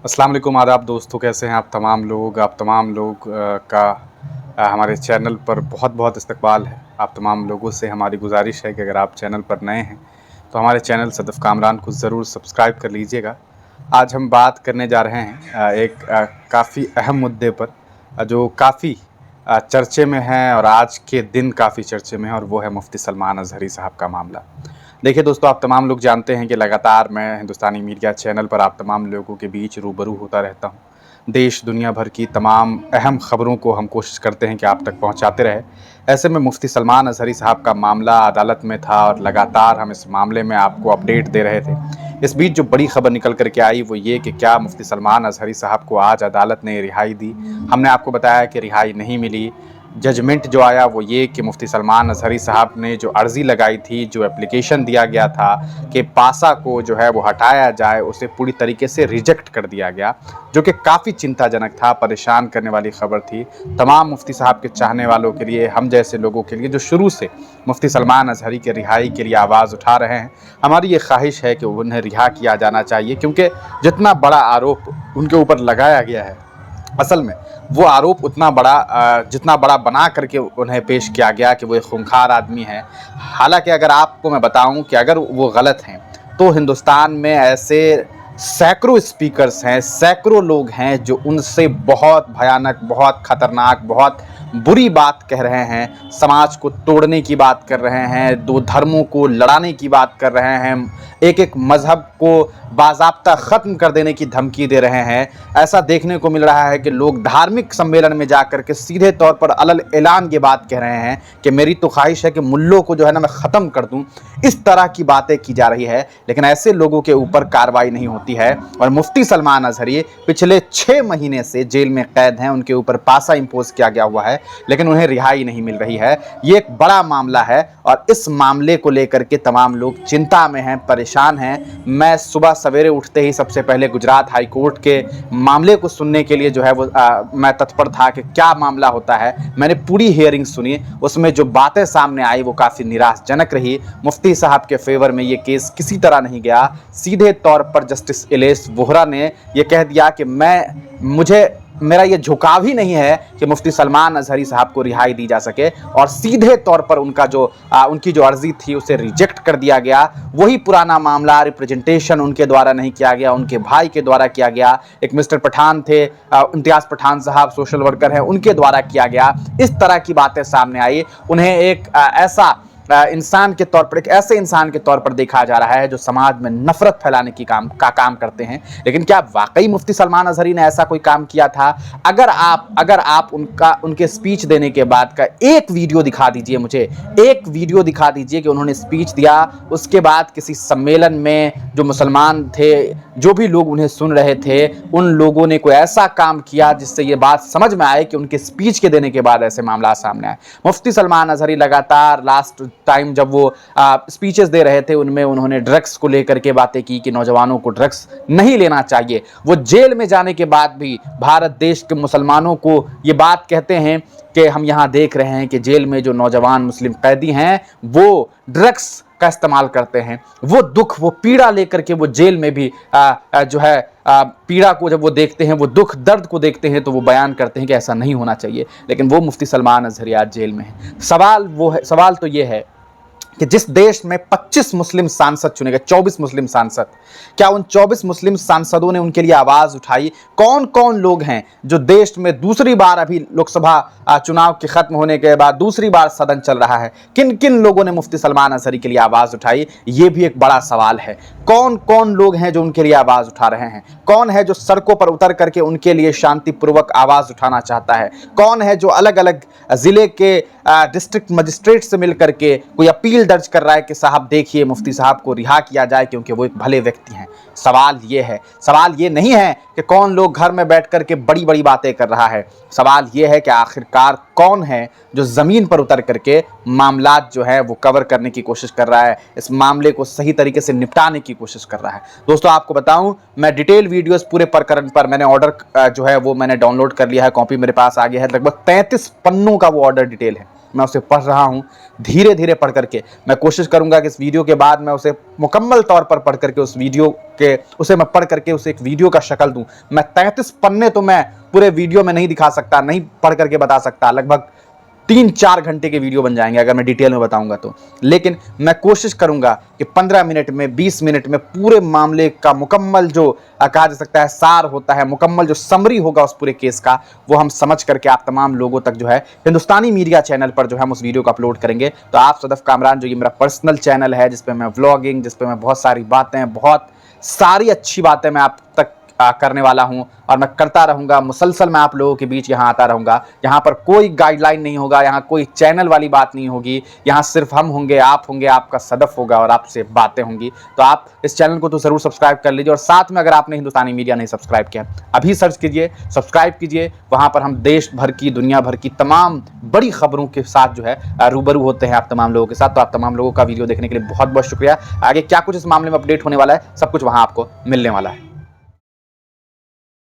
अस्सलाम वालेकुम, आदाब दोस्तों। कैसे हैं आप तमाम लोग का हमारे चैनल पर बहुत बहुत इस्तकबाल है। आप तमाम लोगों से हमारी गुजारिश है कि अगर आप चैनल पर नए हैं तो हमारे चैनल सदफ़ कामरान को ज़रूर सब्सक्राइब कर लीजिएगा। आज हम बात करने जा रहे हैं एक काफ़ी अहम मुद्दे पर, जो काफ़ी चर्चे में है और आज के दिन काफ़ी चर्चे में है, और वो है मुफ्ती सलमान अज़हरी साहब का मामला। देखिए दोस्तों, आप तमाम लोग जानते हैं कि लगातार मैं हिंदुस्तानी मीडिया चैनल पर आप तमाम लोगों के बीच रूबरू होता रहता हूँ। देश दुनिया भर की तमाम अहम ख़बरों को हम कोशिश करते हैं कि आप तक पहुँचाते रहें। ऐसे में मुफ्ती सलमान अज़हरी साहब का मामला अदालत में था और लगातार हम इस मामले में आपको अपडेट दे रहे थे। इस बीच जो बड़ी खबर निकल कर के आई वो ये कि क्या मुफ्ती सलमान अज़हरी साहब को आज अदालत ने रिहाई दी। हमने आपको बताया कि रिहाई नहीं मिली। जजमेंट जो आया वो ये कि मुफ्ती सलमान अज़हरी साहब ने जो अर्ज़ी लगाई थी, जो एप्लीकेशन दिया गया था कि पासा को जो है वो हटाया जाए, उसे पूरी तरीके से रिजेक्ट कर दिया गया, जो कि काफ़ी चिंताजनक था, परेशान करने वाली ख़बर थी तमाम मुफ्ती साहब के चाहने वालों के लिए, हम जैसे लोगों के लिए जो शुरू से मुफ्ती सलमान अज़हरी के रिहाई के लिए आवाज़ उठा रहे हैं। हमारी ये ख्वाहिश है कि उन्हें रिहा किया जाना चाहिए, क्योंकि जितना बड़ा आरोप उनके ऊपर लगाया गया है, असल में वो आरोप उतना बड़ा जितना बड़ा बना करके उन्हें पेश किया गया कि वो एक खूंखार आदमी है। हालांकि अगर आपको मैं बताऊं कि अगर वो गलत हैं तो हिंदुस्तान में ऐसे सैकड़ों स्पीकर्स हैं, सैकड़ों लोग हैं जो उनसे बहुत भयानक, बहुत ख़तरनाक, बहुत बुरी बात कह रहे हैं, समाज को तोड़ने की बात कर रहे हैं, दो धर्मों को लड़ाने की बात कर रहे हैं, एक एक मज़हब को बाज़ाब्ता ख़त्म कर देने की धमकी दे रहे हैं। ऐसा देखने को मिल रहा है कि लोग धार्मिक सम्मेलन में जाकर के सीधे तौर पर अलल ऐलान ये बात कह रहे हैं कि मेरी तो ख्वाहिश है कि मुल्लों को जो है ना मैं ख़त्म कर दूं। इस तरह की बातें की जा रही है, लेकिन ऐसे लोगों के ऊपर कार्रवाई नहीं होती है। और मुफ्ती सलमान अज़हरी पिछले 6 महीने से जेल में कैद हैं, उनके ऊपर पासा इम्पोज किया गया हुआ है, लेकिन उन्हें रिहाई नहीं मिल रही है। ये एक बड़ा मामला है और इस मामले को लेकर के तमाम लोग चिंता में हैं, परेशान हैं। मैं सुबह सवेरे उठते ही सबसे पहले गुजरात हाई कोर्ट के मामले को सुनने के लिए जो है वो मैं तत्पर था कि क्या मामला होता है। मैंने पूरी हियरिंग सुनी, उसमें जो बातें सामने आई वो काफ़ी निराशाजनक रही। मुफ्ती साहब के फेवर में ये केस किसी तरह नहीं गया। सीधे तौर पर जस्टिस इलेश वोहरा ने ये कह दिया कि मेरा ये झुकाव ही नहीं है कि मुफ्ती सलमान अज़हरी साहब को रिहाई दी जा सके, और सीधे तौर पर उनकी जो अर्जी थी उसे रिजेक्ट कर दिया गया। वही पुराना मामला, रिप्रेजेंटेशन उनके द्वारा नहीं किया गया, उनके भाई के द्वारा किया गया। एक मिस्टर पठान थे, इम्तियाज़ पठान साहब सोशल वर्कर हैं, उनके द्वारा किया गया। इस तरह की बातें सामने आई। उन्हें एक ऐसे इंसान के तौर पर देखा जा रहा है जो समाज में नफरत फैलाने की काम करते हैं। लेकिन क्या वाकई मुफ्ती सलमान अज़हरी ने ऐसा कोई काम किया था? अगर आप उनके स्पीच देने के बाद का एक वीडियो दिखा दीजिए, मुझे एक वीडियो दिखा दीजिए कि उन्होंने स्पीच दिया, उसके बाद किसी सम्मेलन में जो मुसलमान थे, जो भी लोग उन्हें सुन रहे थे, उन लोगों ने कोई ऐसा काम किया जिससे ये बात समझ में आए कि उनके स्पीच के देने के बाद ऐसे मामला सामने आए। मुफ्ती सलमान अज़हरी लगातार लास्ट टाइम जब वो स्पीचेस दे रहे थे, उनमें उन्होंने ड्रग्स को लेकर के बातें की कि नौजवानों को ड्रग्स नहीं लेना चाहिए। वो जेल में जाने के बाद भी भारत देश के मुसलमानों को ये बात कहते हैं कि हम यहाँ देख रहे हैं कि जेल में जो नौजवान मुस्लिम कैदी हैं वो ड्रग्स का इस्तेमाल करते हैं। वो दुख, वो पीड़ा लेकर के वो जेल में भी पीड़ा को जब वो देखते हैं, वो दुख दर्द को देखते हैं, तो वो बयान करते हैं कि ऐसा नहीं होना चाहिए। लेकिन वो मुफ्ती सलमान अज़हरी आज जेल में है। सवाल तो ये है कि जिस देश में 25 मुस्लिम सांसद चुने गए, 24 मुस्लिम सांसद, क्या उन 24 मुस्लिम सांसदों ने उनके लिए आवाज़ उठाई? कौन कौन लोग हैं जो देश में दूसरी बार, अभी लोकसभा चुनाव के ख़त्म होने के बाद दूसरी बार सदन चल रहा है, किन किन लोगों ने मुफ्ती सलमान अज़हरी के लिए आवाज़ उठाई? ये भी एक बड़ा सवाल है। कौन कौन लोग हैं जो उनके लिए आवाज़ उठा रहे हैं? कौन है जो सड़कों पर उतर करके उनके लिए शांतिपूर्वक आवाज़ उठाना चाहता है? कौन है जो अलग अलग ज़िले के डिस्ट्रिक्ट मजिस्ट्रेट से मिल करके कोई अपील दर्ज कर रहा है कि साहब देखिए मुफ्ती साहब को रिहा किया जाए क्योंकि वो एक भले व्यक्ति हैं? सवाल ये है। सवाल ये नहीं है कि कौन लोग घर में बैठ करके बड़ी बड़ी बातें कर रहा है। सवाल ये है कि आखिरकार कौन है जो ज़मीन पर उतर करके मामलात जो है वो कवर करने की कोशिश कर रहा है, इस मामले को सही तरीके से निपटाने की कोशिश कर रहा है। दोस्तों, आपको बताऊं, मैं डिटेल वीडियोस पूरे प्रकरण पर मैंने ऑर्डर जो है वो मैंने डाउनलोड कर लिया है, कॉपी मेरे पास आ गया है। लगभग 35 पन्नों का वो ऑर्डर डिटेल है। मैं उसे पढ़ रहा हूँ, धीरे धीरे पढ़ करके मैं कोशिश करूँगा कि इस वीडियो के बाद मैं उसे मुकम्मल तौर पर पढ़ करके उसे मैं पढ़ करके उसे एक वीडियो का शक्ल दूँ। मैं 33 पन्ने तो मैं पूरे वीडियो में नहीं दिखा सकता, नहीं पढ़ करके बता सकता, लगभग 3-4 घंटे के वीडियो बन जाएंगे अगर मैं डिटेल में बताऊंगा तो। लेकिन मैं कोशिश करूंगा कि 15 मिनट में, 20 मिनट में पूरे मामले का मुकम्मल जो कहा जा सकता है सार होता है, मुकम्मल जो समरी होगा उस पूरे केस का, वो हम समझ करके आप तमाम लोगों तक जो है हिंदुस्तानी मीडिया चैनल पर जो है हम उस वीडियो को अपलोड करेंगे। तो आप सदफ कामरान, जो ये मेरा पर्सनल चैनल है जिसपे मैं व्लॉगिंग, जिसपे मैं बहुत सारी बातें, बहुत सारी अच्छी बातें मैं आप तक करने वाला हूं और मैं करता रहूंगा मुसलसल। मैं आप लोगों के बीच यहां आता रहूंगा। यहां पर कोई गाइडलाइन नहीं होगा, यहां कोई चैनल वाली बात नहीं होगी, यहां सिर्फ हम होंगे, आप होंगे, आपका सदफ होगा और आपसे बातें होंगी। तो आप इस चैनल को तो जरूर सब्सक्राइब कर लीजिए और साथ में अगर आपने हिंदुस्तानी मीडिया नहीं सब्सक्राइब किया, अभी सर्च कीजिए, सब्सक्राइब कीजिए। वहां पर हम देश भर की, दुनिया भर की तमाम बड़ी खबरों के साथ जो है रूबरू होते हैं आप तमाम लोगों के साथ। तो आप तमाम लोगों का वीडियो देखने के लिए बहुत बहुत शुक्रिया। आगे क्या कुछ इस मामले में अपडेट होने वाला है, सब कुछ वहां आपको मिलने वाला है।